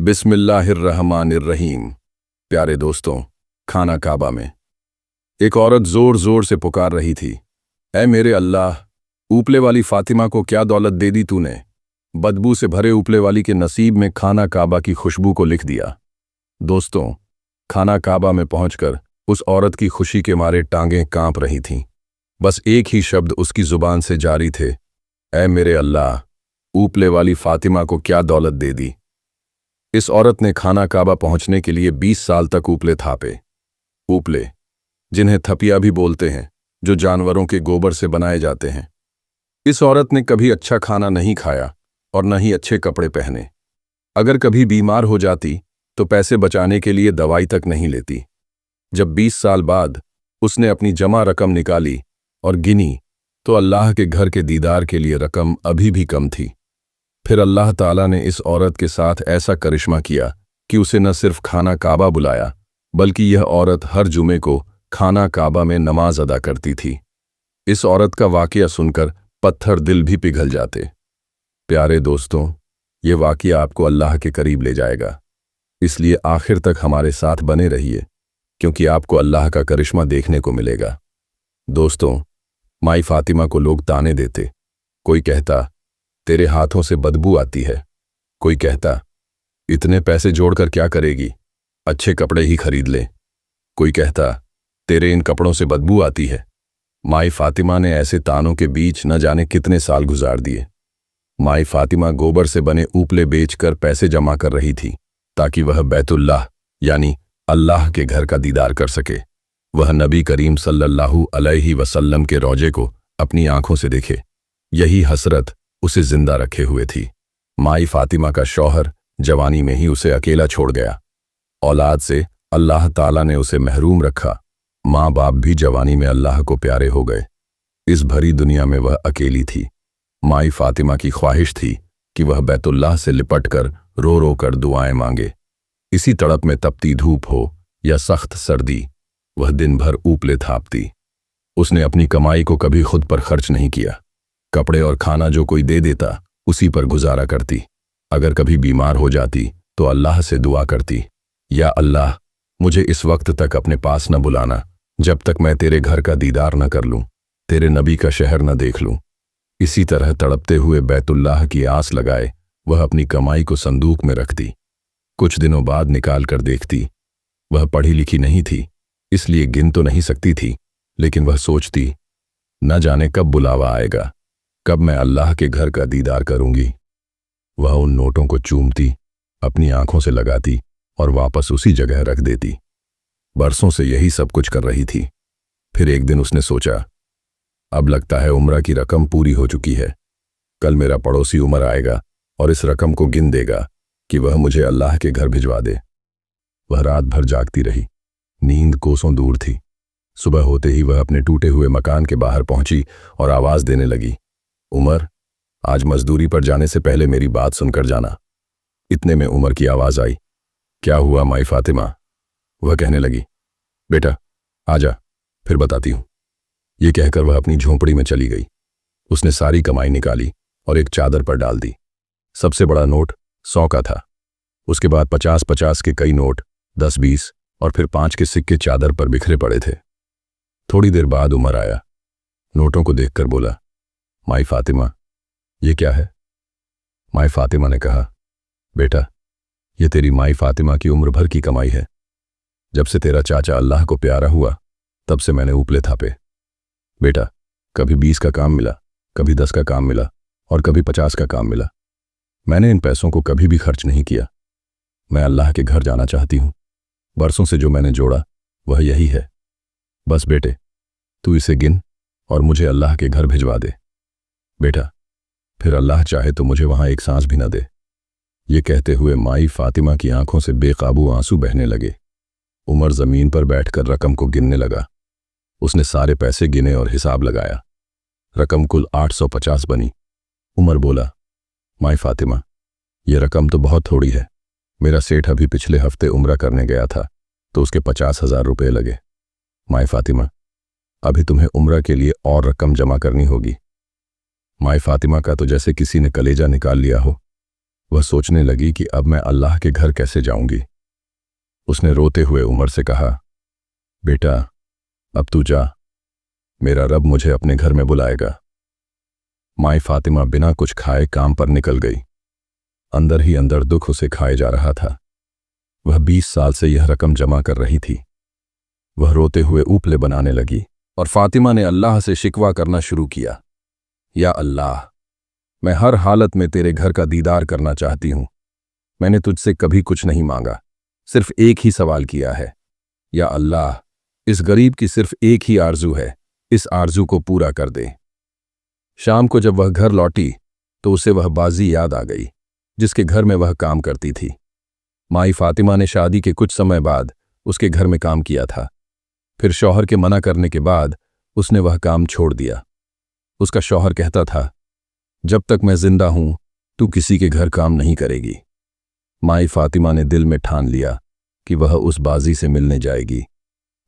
बिस्मिल्लाहिर्रहमानिर्रहीम। प्यारे दोस्तों, खाना काबा में एक औरत जोर जोर से पुकार रही थी, ऐ मेरे अल्लाह, ऊपले वाली फातिमा को क्या दौलत दे दी तूने। बदबू से भरे ऊपले वाली के नसीब में खाना काबा की खुशबू को लिख दिया। दोस्तों, खाना काबा में पहुंचकर उस औरत की खुशी के मारे टांगें कांप रही थीं। बस एक ही शब्द उसकी जुबान से जारी थे, ऐ मेरे अल्लाह, ऊपले वाली फातिमा को क्या दौलत दे दी। इस औरत ने खाना काबा पहुंचने के लिए 20 साल तक ऊपले थापे। ऊपले, जिन्हें थपिया भी बोलते हैं, जो जानवरों के गोबर से बनाए जाते हैं। इस औरत ने कभी अच्छा खाना नहीं खाया और न ही अच्छे कपड़े पहने। अगर कभी बीमार हो जाती तो पैसे बचाने के लिए दवाई तक नहीं लेती। जब 20 साल बाद उसने अपनी जमा रकम निकाली और गिनी तो अल्लाह के घर के दीदार के लिए रकम अभी भी कम थी। फिर अल्लाह ताला ने इस औरत के साथ ऐसा करिश्मा किया कि उसे न सिर्फ खाना काबा बुलाया, बल्कि यह औरत हर जुमे को खाना काबा में नमाज अदा करती थी। इस औरत का वाकया सुनकर पत्थर दिल भी पिघल जाते। प्यारे दोस्तों, ये वाकया आपको अल्लाह के करीब ले जाएगा, इसलिए आखिर तक हमारे साथ बने रहिए, क्योंकि आपको अल्लाह का करिश्मा देखने को मिलेगा। दोस्तों, माई फातिमा को लोग ताने देते। कोई कहता, तेरे हाथों से बदबू आती है। कोई कहता, इतने पैसे जोड़कर क्या करेगी, अच्छे कपड़े ही खरीद ले। कोई कहता, तेरे इन कपड़ों से बदबू आती है। माई फातिमा ने ऐसे तानों के बीच न जाने कितने साल गुजार दिए। माई फातिमा गोबर से बने ऊपले बेचकर पैसे जमा कर रही थी, ताकि वह बैतुल्लाह यानी अल्लाह के घर का दीदार कर सके। वह नबी करीम सल्लल्लाहु अलैहि वसल्लम के रौजे को अपनी आंखों से देखे। यही हसरत उसे जिंदा रखे हुए थी। माई फातिमा का शौहर जवानी में ही उसे अकेला छोड़ गया। औलाद से अल्लाह ताला ने उसे महरूम रखा। माँ बाप भी जवानी में अल्लाह को प्यारे हो गए। इस भरी दुनिया में वह अकेली थी। माई फातिमा की ख्वाहिश थी कि वह बैतुल्लाह से लिपट कर रो रो कर दुआएं मांगे। इसी तड़प में तपती धूप हो या सख्त सर्दी, वह दिन भर ऊपले थापती। उसने अपनी कमाई को कभी खुद पर खर्च नहीं किया। कपड़े और खाना जो कोई दे देता, उसी पर गुजारा करती। अगर कभी बीमार हो जाती तो अल्लाह से दुआ करती, या अल्लाह, मुझे इस वक्त तक अपने पास न बुलाना जब तक मैं तेरे घर का दीदार न कर लूं, तेरे नबी का शहर न देख लूं। इसी तरह तड़पते हुए बैतुल्लाह की आस लगाए वह अपनी कमाई को संदूक में रखती। कुछ दिनों बाद निकाल कर देखती। वह पढ़ी लिखी नहीं थी, इसलिए गिन तो नहीं सकती थी, लेकिन वह सोचती, न जाने कब बुलावा आएगा, कब मैं अल्लाह के घर का दीदार करूंगी। वह उन नोटों को चूमती, अपनी आंखों से लगाती और वापस उसी जगह रख देती। बरसों से यही सब कुछ कर रही थी। फिर एक दिन उसने सोचा, अब लगता है उम्रा की रकम पूरी हो चुकी है। कल मेरा पड़ोसी उमर आएगा और इस रकम को गिन देगा कि वह मुझे अल्लाह के घर भिजवा दे। वह रात भर जागती रही। नींद कोसों दूर थी। सुबह होते ही वह अपने टूटे हुए मकान के बाहर पहुंची और आवाज देने लगी, उमर, आज मजदूरी पर जाने से पहले मेरी बात सुनकर जाना। इतने में उमर की आवाज आई, क्या हुआ माई फातिमा? वह कहने लगी, बेटा आजा, फिर बताती हूं। ये कहकर वह अपनी झोंपड़ी में चली गई। उसने सारी कमाई निकाली और एक चादर पर डाल दी। सबसे बड़ा नोट 100 का था। उसके बाद 50-50 के कई नोट, 10-20 और फिर 5 के सिक्के चादर पर बिखरे पड़े थे। थोड़ी देर बाद उमर आया। नोटों को देखकर बोला, माई फातिमा, ये क्या है? माई फातिमा ने कहा, बेटा, ये तेरी माई फातिमा की उम्र भर की कमाई है। जब से तेरा चाचा अल्लाह को प्यारा हुआ, तब से मैंने ऊपले थापे। बेटा, कभी 20 का काम मिला, कभी 10 का काम मिला और कभी 50 का काम मिला। मैंने इन पैसों को कभी भी खर्च नहीं किया। मैं अल्लाह के घर जाना चाहती हूँ। बरसों से जो मैंने जोड़ा वह यही है। बस बेटे, तू इसे गिन और मुझे अल्लाह के घर भिजवा दे। बेटा, फिर अल्लाह चाहे तो मुझे वहां एक सांस भी न दे। ये कहते हुए माई फातिमा की आंखों से बेकाबू आंसू बहने लगे। उमर जमीन पर बैठकर रकम को गिनने लगा। उसने सारे पैसे गिने और हिसाब लगाया। रकम कुल 850 बनी। उमर बोला, माई फातिमा, ये रकम तो बहुत थोड़ी है। मेरा सेठ अभी पिछले हफ्ते उम्रा करने गया था तो उसके 50,000 रुपये लगे। माई फातिमा, अभी तुम्हें उम्रा के लिए और रकम जमा करनी होगी। माई फातिमा का तो जैसे किसी ने कलेजा निकाल लिया हो। वह सोचने लगी कि अब मैं अल्लाह के घर कैसे जाऊंगी। उसने रोते हुए उमर से कहा, बेटा अब तू जा, मेरा रब मुझे अपने घर में बुलाएगा। माई फातिमा बिना कुछ खाए काम पर निकल गई। अंदर ही अंदर दुख उसे खाए जा रहा था। वह 20 साल से यह रकम जमा कर रही थी। वह रोते हुए उपले बनाने लगी और फातिमा ने अल्लाह से शिकवा करना शुरू किया, या अल्लाह, मैं हर हालत में तेरे घर का दीदार करना चाहती हूं। मैंने तुझसे कभी कुछ नहीं मांगा, सिर्फ एक ही सवाल किया है। या अल्लाह, इस गरीब की सिर्फ एक ही आरजू है, इस आरजू को पूरा कर दे। शाम को जब वह घर लौटी तो उसे वह बाजी याद आ गई जिसके घर में वह काम करती थी। माई फातिमा ने शादी के कुछ समय बाद उसके घर में काम किया था। फिर शौहर के मना करने के बाद उसने वह काम छोड़ दिया। उसका शौहर कहता था, जब तक मैं जिंदा हूं तू किसी के घर काम नहीं करेगी। माई फातिमा ने दिल में ठान लिया कि वह उस बाजी से मिलने जाएगी।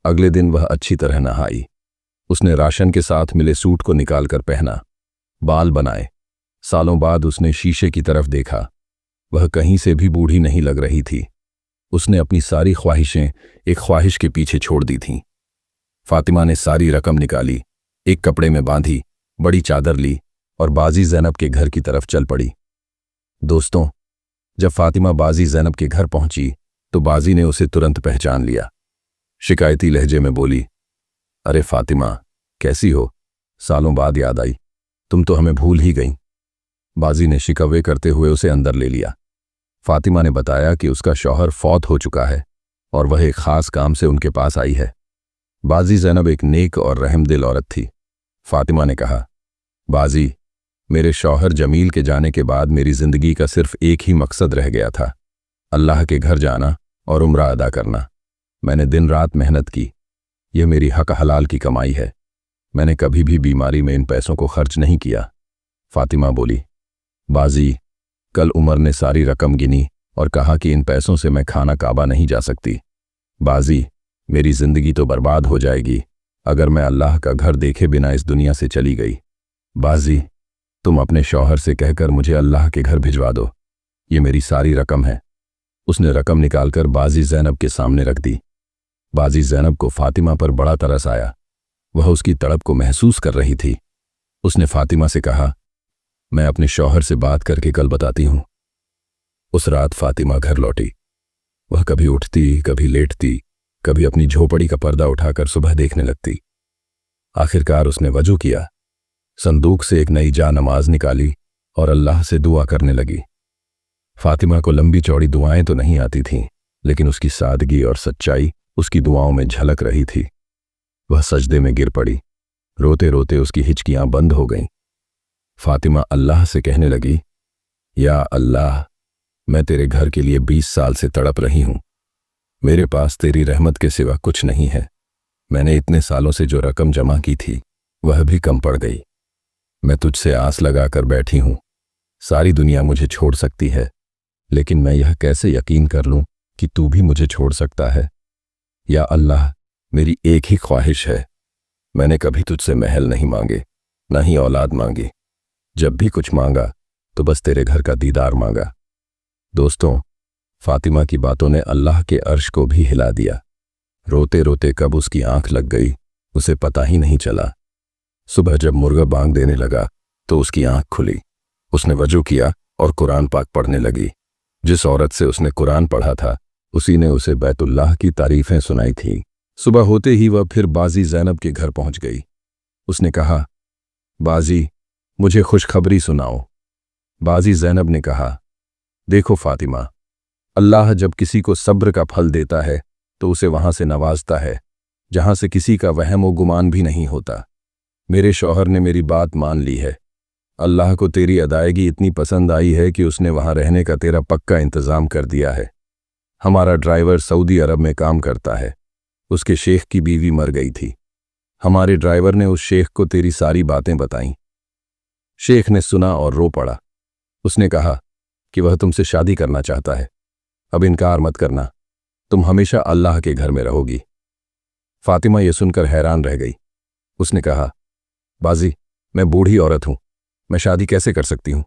अगले दिन वह अच्छी तरह नहाई। उसने राशन के साथ मिले सूट को निकालकर पहना, बाल बनाए। सालों बाद उसने शीशे की तरफ देखा। वह कहीं से भी बूढ़ी नहीं लग रही थी। उसने अपनी सारी ख्वाहिशें एक ख्वाहिश के पीछे छोड़ दी थीं। फातिमा ने सारी रकम निकाली, एक कपड़े में बांधी, बड़ी चादर ली और बाजी ज़ैनब के घर की तरफ चल पड़ी। दोस्तों, जब फातिमा बाजी ज़ैनब के घर पहुंची तो बाजी ने उसे तुरंत पहचान लिया। शिकायती लहजे में बोली, अरे फातिमा, कैसी हो? सालों बाद याद आई, तुम तो हमें भूल ही गईं। बाजी ने शिकवे करते हुए उसे अंदर ले लिया। फातिमा ने बताया कि उसका शौहर फौत हो चुका है और वह एक खास काम से उनके पास आई है। बाजी ज़ैनब एक नेक और रहमदिल औरत थी। फातिमा ने कहा, बाजी, मेरे शौहर जमील के जाने के बाद मेरी जिंदगी का सिर्फ एक ही मकसद रह गया था, अल्लाह के घर जाना और उम्रा अदा करना। मैंने दिन रात मेहनत की। यह मेरी हक हलाल की कमाई है। मैंने कभी भी बीमारी में इन पैसों को खर्च नहीं किया। फातिमा बोली, बाजी, कल उमर ने सारी रकम गिनी और कहा कि इन पैसों से मैं खाना काबा नहीं जा सकती। बाजी, मेरी जिंदगी तो बर्बाद हो जाएगी अगर मैं अल्लाह का घर देखे बिना इस दुनिया से चली गई। बाजी, तुम अपने शौहर से कहकर मुझे अल्लाह के घर भिजवा दो। ये मेरी सारी रकम है। उसने रकम निकालकर बाजी ज़ैनब के सामने रख दी। बाजी ज़ैनब को फातिमा पर बड़ा तरस आया। वह उसकी तड़प को महसूस कर रही थी। उसने फातिमा से कहा, मैं अपने शौहर से बात करके कल बताती हूं। उस रात फातिमा घर लौटी। वह कभी उठती, कभी लेटती, कभी अपनी झोपड़ी का पर्दा उठाकर सुबह देखने लगती। आखिरकार उसने वजू किया, संदूक से एक नई जा नमाज निकाली और अल्लाह से दुआ करने लगी। फातिमा को लंबी चौड़ी दुआएं तो नहीं आती थीं, लेकिन उसकी सादगी और सच्चाई उसकी दुआओं में झलक रही थी। वह सजदे में गिर पड़ी। रोते रोते उसकी हिचकियां बंद हो गईं। फातिमा अल्लाह से कहने लगी, या अल्लाह, मैं तेरे घर के लिए 20 साल से तड़प रही हूं। मेरे पास तेरी रहमत के सिवा कुछ नहीं है। मैंने इतने सालों से जो रकम जमा की थी वह भी कम पड़ गई। मैं तुझसे आस लगाकर बैठी हूं। सारी दुनिया मुझे छोड़ सकती है, लेकिन मैं यह कैसे यकीन कर लूं कि तू भी मुझे छोड़ सकता है। या अल्लाह, मेरी एक ही ख्वाहिश है। मैंने कभी तुझसे महल नहीं मांगे, न ही औलाद मांगी। जब भी कुछ मांगा तो बस तेरे घर का दीदार मांगा। दोस्तों, फातिमा की बातों ने अल्लाह के अर्श को भी हिला दिया। रोते रोते कब उसकी आंख लग गई उसे पता ही नहीं चला। सुबह जब मुर्गा बांग देने लगा तो उसकी आंख खुली। उसने वजू किया और कुरान पाक पढ़ने लगी। जिस औरत से उसने कुरान पढ़ा था उसी ने उसे बैतुल्लाह की तारीफें सुनाई थीं। सुबह होते ही वह फिर बाजी ज़ैनब के घर पहुंच गई। उसने कहा, बाजी, मुझे खुशखबरी सुनाओ। बाजी ज़ैनब ने कहा, देखो फातिमा, अल्लाह जब किसी को सब्र का फल देता है तो उसे वहां से नवाजता है जहां से किसी का वहम व गुमान भी नहीं होता। मेरे शौहर ने मेरी बात मान ली है। अल्लाह को तेरी अदायगी इतनी पसंद आई है कि उसने वहां रहने का तेरा पक्का इंतजाम कर दिया है। हमारा ड्राइवर सऊदी अरब में काम करता है। उसके शेख की बीवी मर गई थी। हमारे ड्राइवर ने उस शेख को तेरी सारी बातें बताईं। शेख ने सुना और रो पड़ा। उसने कहा कि वह तुमसे शादी करना चाहता है। अब इनकार मत करना, तुम हमेशा अल्लाह के घर में रहोगी। फातिमा ये सुनकर हैरान रह गई। उसने कहा, बाजी, मैं बूढ़ी औरत हूं, मैं शादी कैसे कर सकती हूं?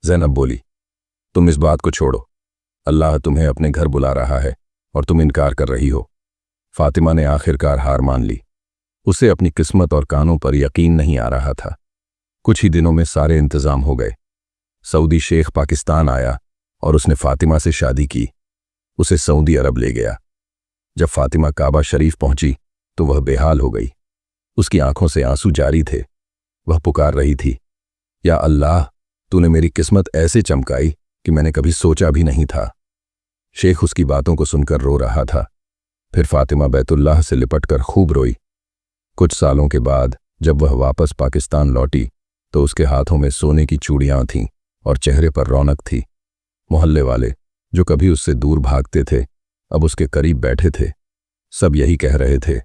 ज़ैनब बोली, तुम इस बात को छोड़ो, अल्लाह तुम्हें अपने घर बुला रहा है और तुम इनकार कर रही हो। फातिमा ने आखिरकार हार मान ली। उसे अपनी किस्मत और कानों पर यकीन नहीं आ रहा था। कुछ ही दिनों में सारे इंतजाम हो गए। सऊदी शेख पाकिस्तान आया और उसने फातिमा से शादी की। उसे सऊदी अरब ले गया। जब फातिमा काबा शरीफ पहुंची तो वह बेहाल हो गई। उसकी आंखों से आंसू जारी थे। वह पुकार रही थी, या अल्लाह, तूने मेरी किस्मत ऐसे चमकाई कि मैंने कभी सोचा भी नहीं था। शेख उसकी बातों को सुनकर रो रहा था। फिर फातिमा बैतुल्लाह से लिपटकर खूब रोई। कुछ सालों के बाद जब वह वापस पाकिस्तान लौटी तो उसके हाथों में सोने की चूड़ियां थीं और चेहरे पर रौनक थी। मोहल्ले वाले, जो कभी उससे दूर भागते थे, अब उसके करीब बैठे थे। सब यही कह रहे थे,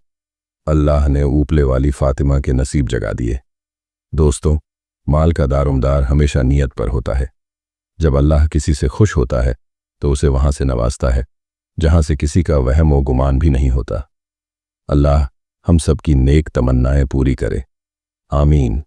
अल्लाह ने ऊपले वाली फातिमा के नसीब जगा दिए। दोस्तों, माल का दारोमदार हमेशा नियत पर होता है। जब अल्लाह किसी से खुश होता है तो उसे वहां से नवाजता है जहां से किसी का वहम व गुमान भी नहीं होता। अल्लाह हम सब की नेक तमन्नाएं पूरी करे। आमीन।